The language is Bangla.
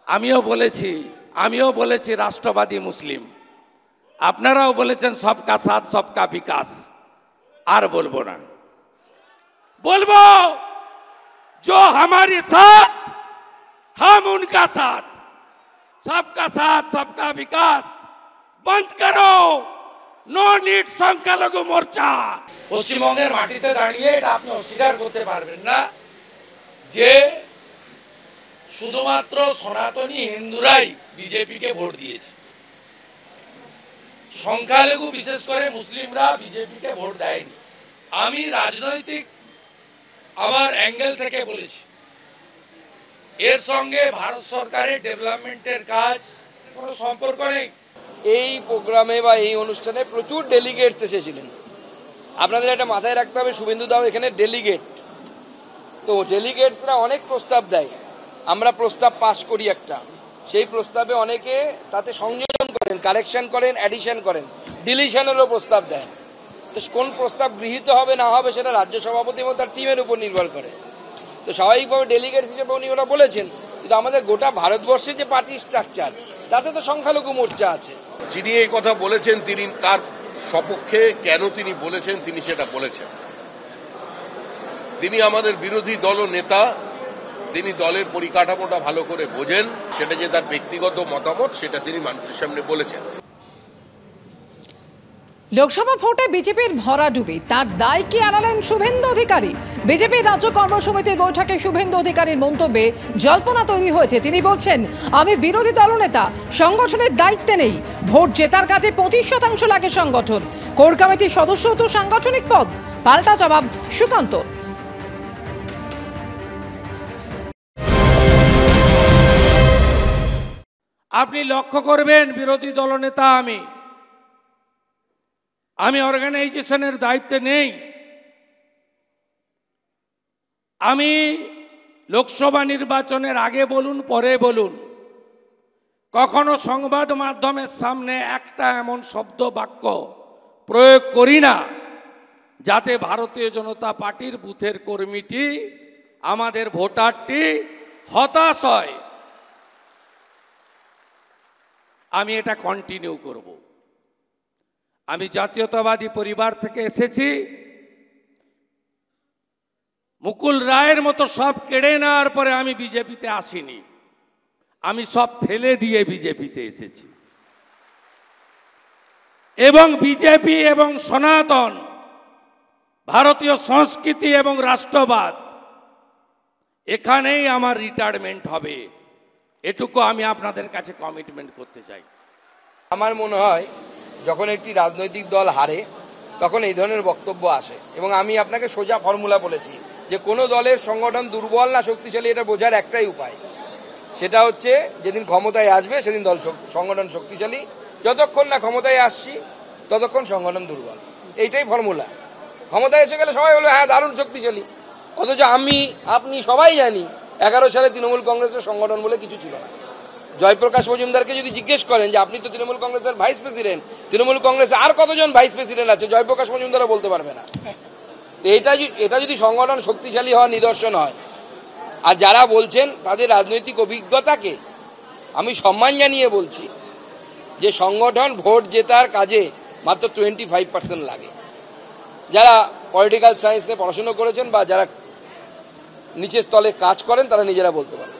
আমিও বলেছি রাষ্ট্রবাদী মুসলিম, আপনারাও বলেছেন সবকা সাথ সবকা বিকাশ। আর বলবো না, বলবো जो हमारे साथ हम उनका साथ, सबका साथ सबका विकास बंद करो, नो नीड সংখ্যালঘু মোর্চা। পশ্চিমবঙ্গের মাটিতে দাঁড়িয়ে এটা আপনি অস্বীকার করতে পারবেন না যে শুধুমাত্র সনাতনী হিন্দুরাই বিজেপিকে ভোট দিয়েছে। সংখ্যালঘু বিশেষ করে মুসলিমরা বিজেপিকে ভোট দেয়নি। আমি রাজনৈতিক আমার অ্যাঙ্গেল থেকে বলেছি, এর সঙ্গে ভারত সরকারের ডেভেলপমেন্টের কাজ কোনো সম্পর্ক নেই। এই প্রোগ্রামে বা এই অনুষ্ঠানে প্রচুর ডেলিগেটস এসেছিলেন। আপনাদের একটা মাথায় রাখতে হবে, শুভেন্দু দাও এখানে ডেলিগেট, তো ডেলিগেটসরা অনেক প্রস্তাব দেয়, আমরা প্রস্তাব পাস করি একটা, সেই প্রস্তাবে অনেকে তাতে সংযোজন করেন, কারেকশন করেন, অ্যাডিশন করেন, ডিলিশনেরও প্রস্তাব দেন। তো কোন প্রস্তাব গৃহীত হবে না হবে সেটা রাজ্য সভাপতি এবং তার টিমের উপর নির্ভর করে। তো স্বাভাবিকভাবে ডেলিগেটস হিসেবে উনি ওরা বলেছেন, কিন্তু আমাদের গোটা ভারতবর্ষের যে পার্টি স্ট্রাকচার তাতে তো সংখ্যালঘু মোর্চা আছে। যিনি এই কথা বলেছেন তিনি তার সপক্ষে কেন তিনি বলেছেন তিনি সেটা বলেছেন। তিনি আমাদের বিরোধী দল নেতা, তিনি দলের পরিকাঠামোটা ভালো করে বোঝেন, সেটা যে তার ব্যক্তিগত মতামত সেটা তিনি মানুষের সামনে বলেছেন। লোকসভা ভোটে বিজেপির ভরাডুবি, তার দায় কি এড়ালেন শুভেন্দু অধিকারী? বিজেপির রাজ্য কর্মসমিতির বৈঠকে শুভেন্দু অধিকারীর মন্তব্যে জল্পনা তৈরি হয়েছে। তিনি বলছেন, আমি বিরোধী দলনেতা, সংগঠনের দায়িত্বে নেই, ভোট জেতার কাজে 25% লাগে সংগঠন, কোর কমিটির সদস্য তো সাংগঠনিক পদ। পাল্টা জবাব সুকান্ত। আপনি লক্ষ্য করবেন, বিরোধী দলনেতা আমি অর্গানাইজেশনের দায়িত্বে নেই। আমি লোকসভা নির্বাচনের আগে বলুন পরে বলুন, কখনো সংবাদ মাধ্যমের সামনে একটা এমন শব্দ বাক্য প্রয়োগ করি না যাতে ভারতীয় জনতা পার্টির বুথের কর্মীটি, আমাদের ভোটারটি হতাশ হয়। আমি এটা কন্টিনিউ করব। আমি জাতীয়তাবাদী পরিবার থেকে এসেছি, মুকুল রায়ের মতো সব কেড়ে নেওয়ার পরে আমি বিজেপিতে আসিনি, আমি সব ফেলে দিয়ে বিজেপিতে এসেছি। এবং বিজেপি এবং সনাতন ভারতীয় সংস্কৃতি এবং রাষ্ট্রবাদ, এখানেই আমার রিটায়ারমেন্ট হবে, এটুকু আমি আপনাদের কাছে কমিটমেন্ট করতে চাই। আমার মনে হয় যখন একটি রাজনৈতিক দল হারে তখন এই ধরনের বক্তব্য আসে, এবং আমি আপনাকে সোজা ফর্মুলা বলেছি যে কোনো দলের সংগঠন দুর্বল না শক্তিশালী এটা বোঝার একটাই উপায়, সেটা হচ্ছে যেদিন ক্ষমতায় আসবে সেদিন দল সংগঠন শক্তিশালী, যতক্ষণ না ক্ষমতায় আসছি ততক্ষণ সংগঠন দুর্বল। এইটাই ফর্মুলা। ক্ষমতায় এসে গেলে সবাই বলবে হ্যাঁ দারুণ শক্তিশালী, অথচ আমি আপনি সবাই জানি 11 সালে তৃণমূল কংগ্রেসের সংগঠন বলে কিছু ছিল না। জয়প্রকাশ মজুমদারকে যদি জিজ্ঞেস করেন যে আপনি তো তৃণমূল কংগ্রেসের ভাইস প্রেসিডেন্ট, তৃণমূল কংগ্রেসে আর কতজন ভাইস প্রেসিডেন্ট আছে, জয়প্রকাশ মজুমদারও বলতে পারবে না। তো এটা যদি সংগঠন শক্তিশালী হওয়ার নিদর্শন হয়, আর যারা বলছেন তাদের রাজনৈতিক অভিজ্ঞতাকে আমি সম্মান জানিয়ে বলছি যে সংগঠন ভোট জেতার কাজে মাত্র 25% লাগে। যারা পলিটিক্যাল সায়েন্স নিয়ে পড়াশোনা করেছেন বা যারা নিচের স্তরে কাজ করেন তারা নিজেরা বলতে পারেন।